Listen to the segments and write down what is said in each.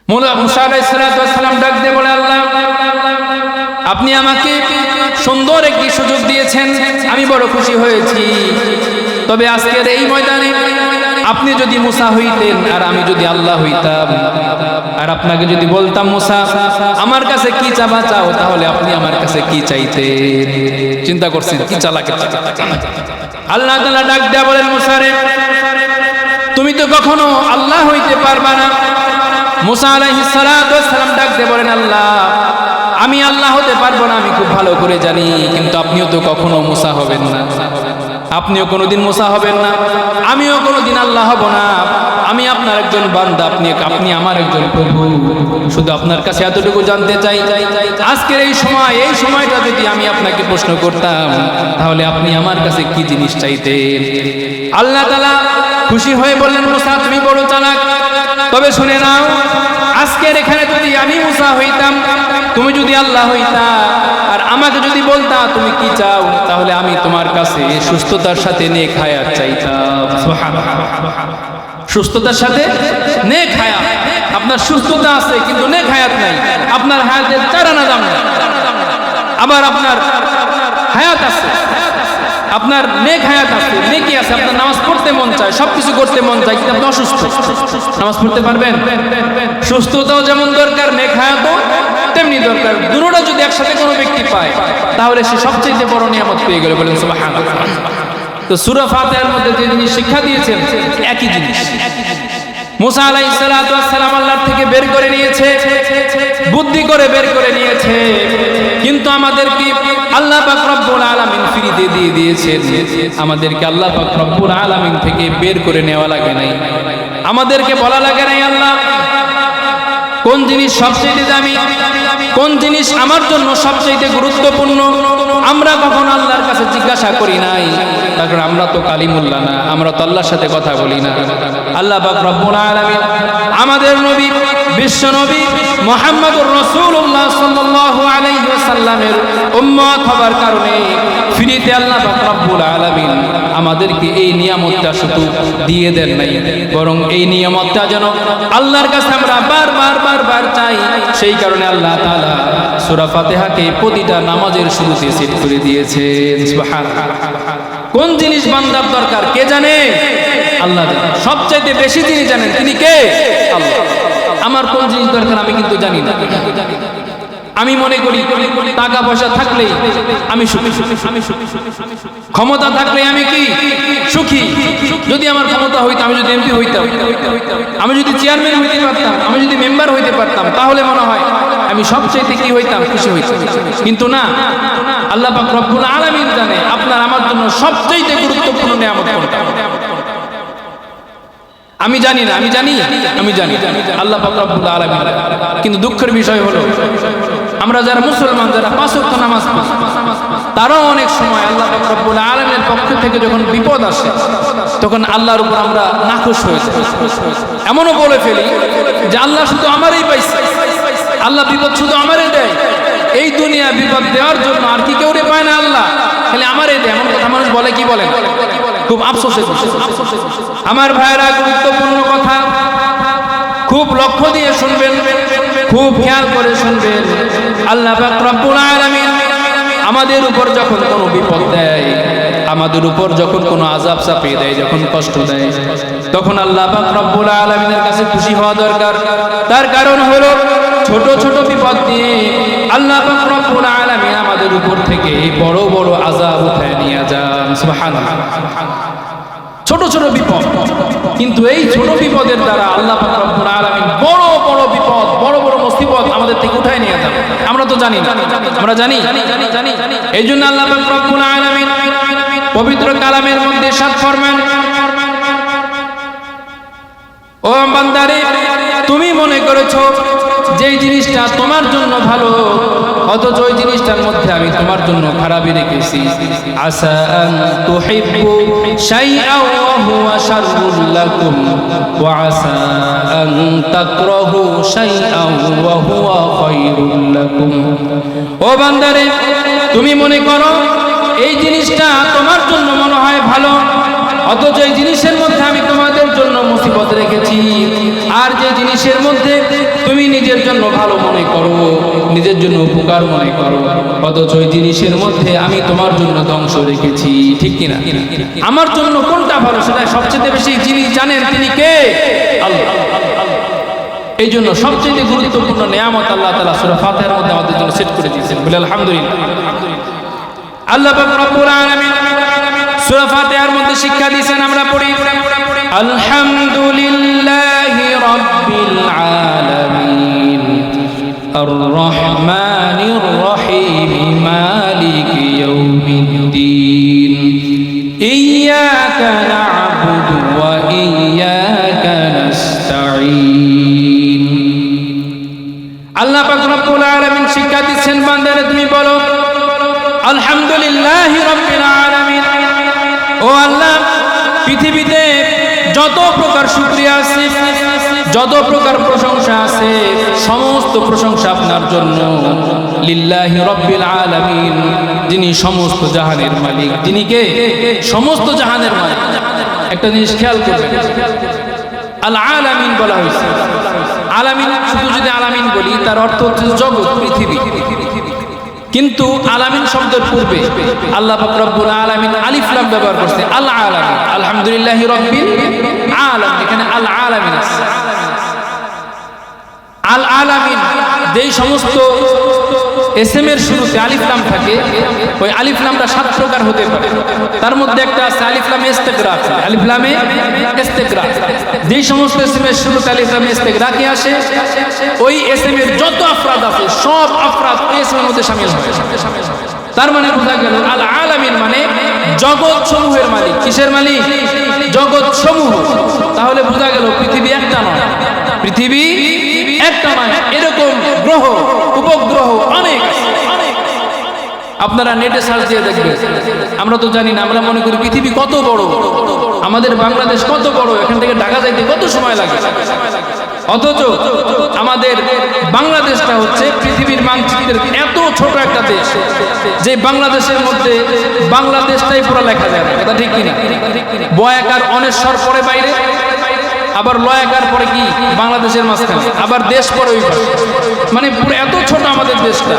মুসা আলাইহিস সালাম ডাক দিয়ে বলে, আল্লাহ আপনি আমাকে সুন্দর একটি সুযোগ দিয়েছেন, আমি বড় খুশি হয়েছি। তবে আজকের এই ময়দানে আপনি যদি মুসা হইতেন আর আমি যদি আল্লাহ হইতাম, আর আপনাকে যদি বলতাম মুসা আমার কাছে কি চাবা চাও, তাহলে আপনি আমার কাছে কি চাইতেন? চিন্তা করছেন কি চালাকে। আল্লাহ তাআলা ডাক দেয়া বলেন, মুসা রে তুমি তো কখনো আল্লাহ হইতে পারবা না। মুসা আলাইহিস সালাম ডাক দিয়ে বলেন, আল্লাহ আমি আল্লাহ হতে পারবো না, আমি খুব ভালো করে জানি, কিন্তু আপনিও তো কখনো মুসা হবেন না, আপনিও কোনোদিন মুসা হবেন না, আমিও কোনোদিন আল্লাহ হব না। আমি আপনার একজন বান্দা, আপনি আমার একজন প্রভু। শুধু আপনার কাছে এতটুকু জানতে চাই, আজকের এই সময়টা যদি আমি আপনাকে প্রশ্ন করতাম, তাহলে আপনি আমার কাছে কি জিনিস চাইতেন? আল্লাহ তাআলা খুশি হয়ে বললেন, মুসা তুমি বড় চালাক, তবে শুনে নাও, আজকের এখানে যদি আমি মুসা হইতাম, তুমি যদি আল্লাহ হইতা, আর আমাকে যদি বলতা তুমি কি চাও, তাহলে আমি তোমার কাছে সুস্থতার সাথে নেক হায়াত চাইতাম। সুস্থতার সাথে নেক হায়াত। আপনার সুস্থতা আছে কিন্তু নেক হায়াত নাই, আপনার হায়াতের চারানা দাম নাই। আবার আপনার হায়াত আছে, আপনার নেক হায়াত আছে, নেকি আছে, আপনার নামাজ পড়তে মন চায়, সবকিছু করতে মন চায়, কিন্তু আপনি অসুস্থ, নামাজ পড়তে পারবেন? সুস্থতাও যেমন দরকার, নেক হায়াতও তেমনি দরকার। দুটোটা যদি একসাথে কোনো ব্যক্তি পায়, তাহলে সে সবচেয়ে বড় নিয়ামত পেয়ে গেল। বলেন সুবহানাল্লাহ। তো সূরা ফাতিহার মধ্যে যে জিনিস শিক্ষা দিয়েছেন একই জিনিস। মুসা আলাইহিস সালাম আল্লাহর থেকে বের করে নিয়েছে, বুদ্ধি করে বের করে নিয়েছে, কিন্তু আমাদেরকে আল্লাহ পাক রব্বুল আলামিন ফ্রিতে দিয়ে দিয়েছেন। আমাদেরকে আল্লাহ পাক রব্বুল আলামিন থেকে বের করে নেওয়া লাগে নাই, আমাদেরকে বলা লাগে নাই আল্লাহ কোন জিনিস সবচেয়ে দামি, কোন জিনিস আমার জন্য সবচেয়ে গুরুত্বপূর্ণ। আমরা কখনো আল্লাহর কাছে জিজ্ঞাসা করি নাই, কারণ আমরা তো কালিমুল্লাহ না, আমরা তো আল্লাহর সাথে কথা বলি না। আল্লাহ পাক রব্বুল আলামিন আমাদের নবী, বিশ্ব নবী মুহাম্মদুর রাসূলুল্লাহ সাল্লাল্লাহু আলাইহি ওয়াসাল্লামের উম্মত হবার কারণে ফ্রিতে আল্লাহ পাক রব্বুল আলামিন আমাদেরকে এই নিয়ামতটা শুধু দিয়ে দেন নাই, বরং এই নিয়ামতটা যেন আল্লাহর কাছে আমরা বারবার চাই। সেই কারণে আল্লাহ তাআলা সূরা ফাতিহাকে প্রতিটা নামাজের শুরুতে সেট করে দিয়েছেন। সুবহানাল্লাহ। কোন জিনিস বান্দার দরকার কে জানে? আল্লাহ জানেন। সবচেয়ে বেশি যিনি জানেন তিনি কে? আল্লাহ। আমার কোন জিনিস দরকার আমি কিন্তু জানি না। আমি মনে করি টাকা পয়সা থাকলেই আমি সুখী, ক্ষমতা থাকলে আমি কি সুখী। যদি আমার ক্ষমতা হইতো, আমি যদি এমপি হইতাম, আমি যদি চেয়ারম্যান হইতে পারতাম, আমি যদি মেম্বার হইতে পারতাম, তাহলে মনে হয় আমি সবচেয়ে কি হইতাম? খুশি হইতাম। কিন্তু না, আল্লাহ পাক রব্বুল আলামিন জানে আপনার আমার জন্য সবচেয়ে গুরুত্বপূর্ণ নিয়ামত কোনটা। আমি জানি না, আমি জানি আল্লাহ পাক রব্বুল আলামিন। কিন্তু দুঃখের বিষয় হলো আমরা যারা মুসলমান, যারা পাঁচ ওয়াক্ত নামাজ পড়ি, তারাও অনেক সময় আল্লাহ পাক রব্বুল আলামিনের পক্ষ থেকে যখন বিপদ আসে, তখন আল্লাহর উপর আমরা নাখুশ হয়ে যাই। এমনও বলে ফেলি যে আল্লাহ শুধু আমারই পাইছে, আল্লাহ বিপদ শুধু আমারই দেয়, এই দুনিয়া বিপদ দেওয়ার জন্য আর কি কেউ পায় না, আল্লাহ খালি আমারই দেয়। এমন কথা মানুষ বলে, কি বলেন? খুব আফসোসের বিষয়। আমার ভাইরা, গুরুত্বপূর্ণ কথা, খুব লক্ষ্য দিয়ে শুনবেন, খুব খেয়াল করে শুনবেন। আল্লাহ পাক রব্বুল আলামিন আমাদের উপর যখন কোনো বিপদ দেয়, আমাদের উপর যখন কোনো আযাব চাপিয়ে দেয়, যখন কষ্ট দেয়, তখন আল্লাহ পাক রব্বুল আলামিনের কাছে খুশি হওয়া দরকার। তার কারণ হলো ছোট ছোট বিপদ দিয়ে আল্লাহ পাক রব্বুল আলামিন আমাদের উপর থেকে বড় বড় আযাব উঠায় নিয়ে যান। সুবহানাল্লাহ। ছোট ছোট বিপদ, কিন্তু এই ছোট বিপদের দ্বারা আল্লাহ পাক রব্বুল আলামিন বড় বড় বিপদ, বড় বড় মুসিবত আমাদের থেকে উঠায় নিয়ে যান। আমরা তো জানি না, আমরা জানি। এই জন্য আল্লাহ পাক রব্বুল আলামিন পবিত্র কালামের মধ্যে ইরশাদ ফরমান, ও বান্দারে তুমি মনে করেছো যেই জিনিসটা তোমার জন্য ভালো, অথচ ওই জিনিসটার মধ্যে আমি তোমার জন্য খারাপই রেখেছি। আসা আন তুহিব্বু শাইআন ওয়া হুয়া শাররুল লাকুম ওয়া আসা আন তাকরাহু শাইআন ওয়া হুয়া খায়রুল লাকুম। ও বান্দারে তুমি মনে করো এই জিনিসটা তোমার জন্য মনে হয় ভালো, অথচ এই জিনিসের মধ্যে আমি তোমাদের জন্য মুসিবত রেখেছি। আর যে জিনিসের মধ্যে তুমি নিজের জন্য ভালো মনে করো, নিজের জন্য উপকার মনে করো, অথচ ওই জিনিসের মধ্যে আমি তোমার জন্য ধ্বংস রেখেছি। ঠিক কিনা? আমার জন্য কোনটা ভালো সেটা সবচেয়ে বেশি যিনি জানেন তিনি কে? আল্লাহ। এই জন্য সবচেয়ে গুরুত্বপূর্ণ নিয়ামত আল্লাহ তাআলা সূরা ফাতিহার মধ্যে আমাদের জন্য সেট করে দিয়েছেন। বলে আলহামদুলিল্লাহ। আল্লাহ পাক রব্বুল আলামিন সূরা ফাতিহার মধ্যে শিক্ষা দিয়েছেন, আমরা পড়ি আলহামদুলিল্লাহি রাব্বিল আলামিন আর রহমানির রহিম মালিকি ইয়াউমিদ্দিন ইয়্যাকা না'বুদু ওয়া ইয়্যাকা নাস্তাঈন। আল্লাহ পাক রব্বুল আলামিন শিক্ষা দিচ্ছেন, বান্দারে তুমি বলো আলহামদুলিল্লাহি রাব্বিল আলামিন। ও আল্লাহ, পৃথিবীতে যত প্রকার শুকরিয়া আছে, যত প্রকার প্রশংসা আছে, সমস্ত প্রশংসা আপনার জন্য। লিল্লাহি রাব্বিল আলামিন, যিনি সমস্ত জাহানের মালিক। যিনি কে? সমস্ত জাহানের মালিক। একটা জিনিস খেয়াল করবেন, আল আলামিন বলা হয়েছে। আলামিন শুধু যদি আলামিন বলি তার অর্থ হচ্ছে জগৎ, পৃথিবী। কিন্তু আলামিন শব্দের পূর্বে আল্লাহ পাক রব্বুল আলামিন আলিফ লাম ব্যবহার করছে, আল আলামিন। আলহামদুলিল্লাহি রাব্বিল আলামিন, এখানে আল আলামিন আছে। আল আলামিন যেই সমস্ত এসএম এর শুরুতে আলিফ লাম থাকে, ওই আলিফ লামটা 7 প্রকার হতে পারে। তার মধ্যে একটা আছে আলিফ লামে ইস্তিগরাক। আলিফ লামে ইস্তিগরাক, যেই সমস্ত এসএম এর শুরুতে আলিফ লামে ইস্তিগরাক আসে, ওই এসএম এর যত আফরাদ আছে সব আফরাদ ওই এসএম এর মধ্যে শামিল হয়। তার মানে বোঝা গেল আল আলামিন মানে জগৎ সমূহের মালিক। কিসের মালিক? জগৎ সমূহ। তাহলে বোঝা গেল পৃথিবী একটা নয়, পৃথিবী একটা নয়, এরকম গ্রহ উপগ্রহ অনেক। আপনারা নেটে সার্চ দিয়ে দেখবেন। আমরা তো জানি না, আমরা মনে করি পৃথিবী কত বড়, আমাদের বাংলাদেশ কত বড়, এখান থেকে ঢাকা যাইতে কত সময় লাগে। অথচ আমাদের বাংলাদেশটা হচ্ছে পৃথিবীর মানচিত্রের এত ছোট একটা দেশ, যে বাংলাদেশের মধ্যে বাংলাদেশটাই পুরো লেখা যায় না। এটা ঠিক কিনা? বয়াকার অনেশ্বর পরে বাইরে, আবার লয়াকার পরে কি বাংলাদেশের মাঝখানে, আবার দেশ পরে ওই পাশে। মানে পুরো এত ছোট আমাদের দেশটা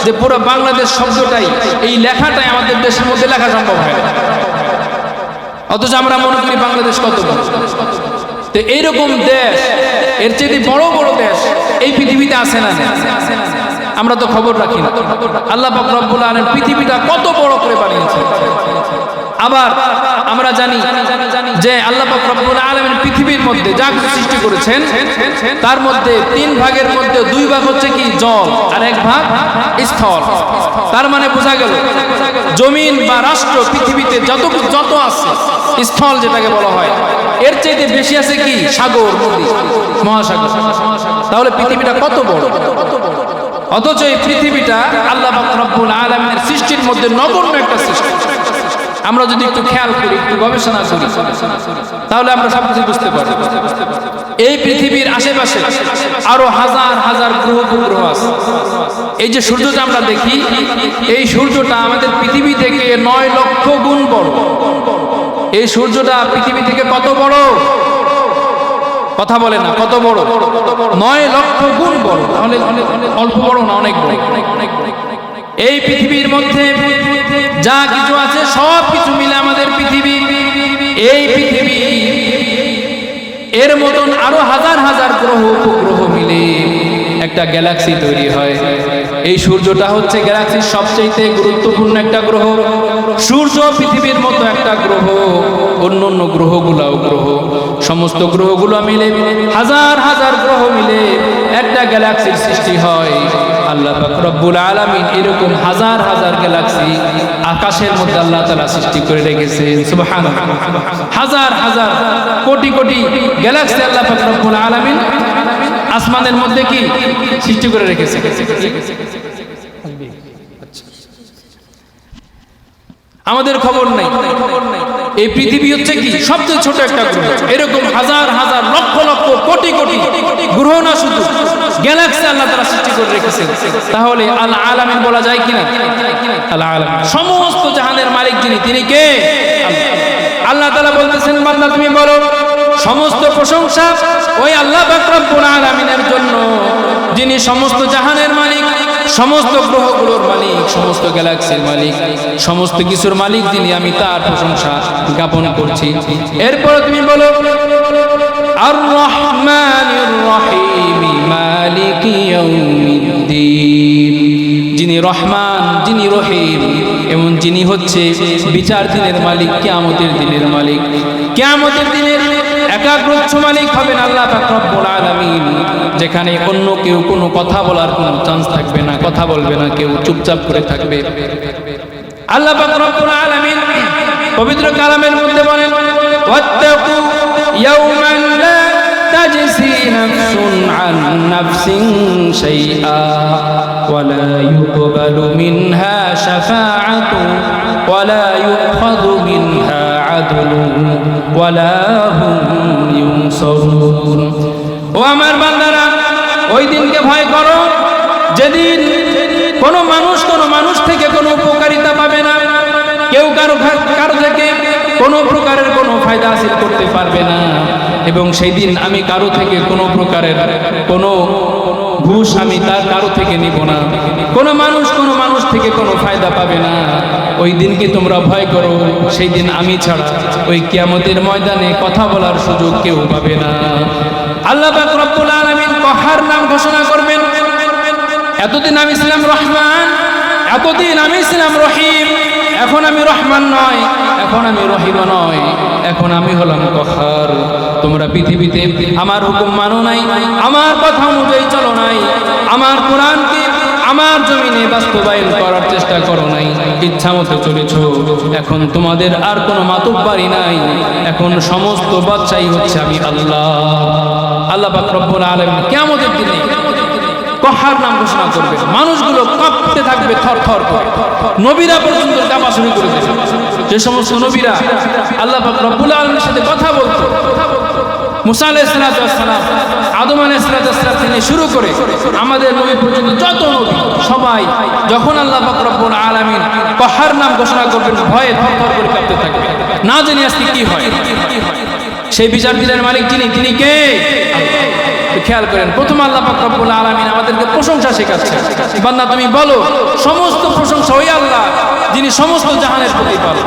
যে পুরো বাংলাদেশ শব্দটাই, এই লেখাটাই আমাদের দেশের মধ্যে লেখা সম্ভব হয় না। অথচ আমরা মনে করি বাংলাদেশ কত বড়। তো এইরকম দেশ, এর চেয়ে বড় বড় দেশ এই পৃথিবীতে আছে না? আমরা তো খবর রাখি না। আল্লাহ পাক রব্বুল আলামিন পৃথিবীটা কত বড় করে বানিয়েছে। আবার আমরা জানি যে আল্লাহ পাক রব্বুল আলামিন পৃথিবীর মধ্যে যা কিছু সৃষ্টি করেছেন তার মধ্যে 3 ভাগের মধ্যে 2 ভাগ হচ্ছে কি জল, আর 1 ভাগ স্থল। তার মানে বোঝা গেল জমিন বা রাষ্ট্র পৃথিবীতে যত আছে, স্থল যেটাকে বলা হয়, এর চাইতে বেশি আছে কি সাগর, নদী, মহাসাগর। তাহলে পৃথিবীটা কত বড়। অথচ এই পৃথিবীটা আল্লাহ পাক রব্বুল আলামিনের সৃষ্টির মধ্যে নগণ্য একটা সৃষ্টি। আমরা যদি একটু খেয়াল করি, একটু গবেষণা করি, তাহলে আমরা সবকিছু বুঝতে পারি। এই পৃথিবীর আশেপাশে আরো হাজার হাজার গ্রহ উপগ্রহ আছে। এই যে সূর্যটা আমরা দেখি, এই সূর্যটা আমাদের পৃথিবী থেকে 9 লক্ষ গুণ বড়। এই সূর্যটা পৃথিবী থেকে কত বড়? কথা বলে না, কত বড়? 9 লক্ষ গুণ বড়। তাহলে অল্প বড় না, অনেক বড়। এই পৃথিবীর মধ্যে যা কিছু আছে সব কিছু মিলে আমাদের পৃথিবী। এই পৃথিবী এর মতন আরো হাজার হাজার গ্রহ উপগ্রহ মিলে একটা গ্যালাক্সি তৈরি হয়। এই সূর্যটা হচ্ছে গ্যালাক্সির সবচেয়ে গুরুত্বপূর্ণ একটা গ্রহ। সূর্য পৃথিবীর মতো একটা গ্রহ, অন্য গ্রহগুলাও গ্রহ। সমস্ত গ্রহগুলো মিলে হাজার হাজার গ্রহ মিলে একটা গ্যালাক্সির সৃষ্টি হয়। আল্লাহ পাক রব্বুল আলামিন এরকম হাজার হাজার গ্যালাক্সি আকাশের মধ্যে আল্লাহ তাআলা সৃষ্টি করে রেখেছেন। সুবহানাল্লাহ। হাজার হাজার কোটি কোটি গ্যালাক্সি আল্লাহ পাক রব্বুল আলামিন আসমানের মধ্যে কি সৃষ্টি করে রেখেছে। আমাদের খবর নাই। এই পৃথিবী হচ্ছে কি সবচেয়ে ছোট একটা গ্রহ। এরকম হাজার হাজার লক্ষ লক্ষ কোটি কোটি গ্রহ না, শুধু গ্যালাক্সি আল্লাহ তাআলা সৃষ্টি করে রেখেছেন। তাহলে আল আলামিন বলা যায় কিনা? আল আলামিন সমস্ত জাহানের মালিক যিনি, তিনি কে? আল্লাহ তাআলা বলতেছেন, বান্দা তুমি বলো সমস্ত প্রশংসা ওই আল্লাহ পাক রব্বুল আলামিনের জন্য যিনি সমস্ত জাহানের মালিক, সমস্ত গ্রহগুলোর মালিক, সমস্ত গ্যালাক্সির মালিক, সমস্ত কিছুর মালিক যিনি, আমি তার প্রশংসা জ্ঞাপন করছি। এরপর তুমি বলো আর রহমানির রহিম মালিকি ইয়াউমিদ্দিন, যিনি রহমান, যিনি রহিম, এবং যিনি হচ্ছে বিচার দিনের মালিক, কিয়ামতের দিনের মালিক। কিয়ামতের দিনের একাগ্রচ্ছ মালিক হবেন আল্লাহ পাক রব্বুল আলামিন, যেখানে অন্য কেউ কোনো কথা বলার কোনো চান্স থাকবে না, কথা বলবে না কেউ, চুপচাপ করে থাকবে। আল্লাহ পাক রব্বুল আলামিন পবিত্র কালামের মধ্যে বলেন ওয়াত্তাকু ইয়াওমান লা তাজসি নাফসুন আন নাফসিন শাইআ ওয়ালা ইউকবালু মিনহা শাফাআতুন ওয়ালা ইউখাযু মিনহা আদলুন ওয়ালা হুম ইউনসারুন। ও আমার বান্দারা, ওই দিনকে ভয় করো যেদিন কোনো মানুষ থেকে কোনো উপকারিতা পাবে না, কেউ কারো থেকে কোনো প্রকারের কোনো ফায়দা হাসিল করতে পারবে না, এবং সেই দিন আমি কারো থেকে কোনো প্রকারের কোনো ঘুষ আমি তার কারো থেকে নিব না, কোনো মানুষ থেকে কোনো ফায়দা পাবে না। ওই দিনকে তোমরা ভয় করো, সেই দিন আমি ছাড়া ওই কিয়ামতের ময়দানে কথা বলার সুযোগ কেউ পাবে না। আল্লাহ পাক রব্বুল আলামিন কহার নাম ঘোষণা করবেন। এতদিন আমি ছিলাম রহমান, এতদিন আমি ছিলাম রহিম, এখন আমি রহমান নয়, এখন আমি রহিম নয়, এখন আমি হলাম কহার। তোমরা পৃথিবীতে আমার হুকুম মানো নাই, আমার কথা অনুযায়ী চলো নাই, আমার কোরআনকে আমার জমিনে বাস্তবায়ন করার চেষ্টা করো নাই, ইচ্ছা মতো চলেছো। এখন তোমাদের আর কোনো মাতুব্বারি নাই, এখন সমস্ত বাদশাহী হচ্ছে আমি আল্লাহ। আল্লাহ পাক রব্বুল আলামিন কিয়ামতের দিনে কহার নাম ঘোষণা করবে, মানুষগুলো কাঁপতে থাকবে থর থর করে, নবীরা পর্যন্ত কাঁপা শুরু করে দেবে। যে সমস্ত নবীরা আল্লাহ পাক রব্বুল আলামিনের সাথে কথা বলতো, মুসা আলাইহিস সালাম, আদম আলাইহিস সালাম থেকে শুরু করে আমাদের নবী পর্যন্ত যত নবী সবাই যখন আল্লাহ পাক রব্বুল আলামিন কহার নাম ঘোষণা করবেন, ভয়ে থর থর করে কাঁপতে থাকবে, না জানি আজকে কি হয়। সেই বিচার দিনের মালিক তিনি কে? খেয়াল করেন, প্রথম আল্লাহ পাক রব্বুল আলামিন আমাদেরকে প্রশংসা শেখাচ্ছেন। বান্দা তুমি বলো সমস্ত প্রশংসা ওই আল্লাহ যিনি সমস্ত জাহানের প্রতিপালক।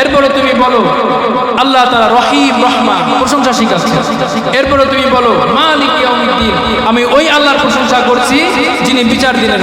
এরপরে তুমি বলো আল্লাহ তাআলা রহিম রহমান, প্রশংসা শেখাচ্ছেন। এরপরে তুমি বলো মালিক ইয়াউমিদ্দিন, আমি ওই আল্লাহর প্রশংসা করছি যিনি বিচার দিনের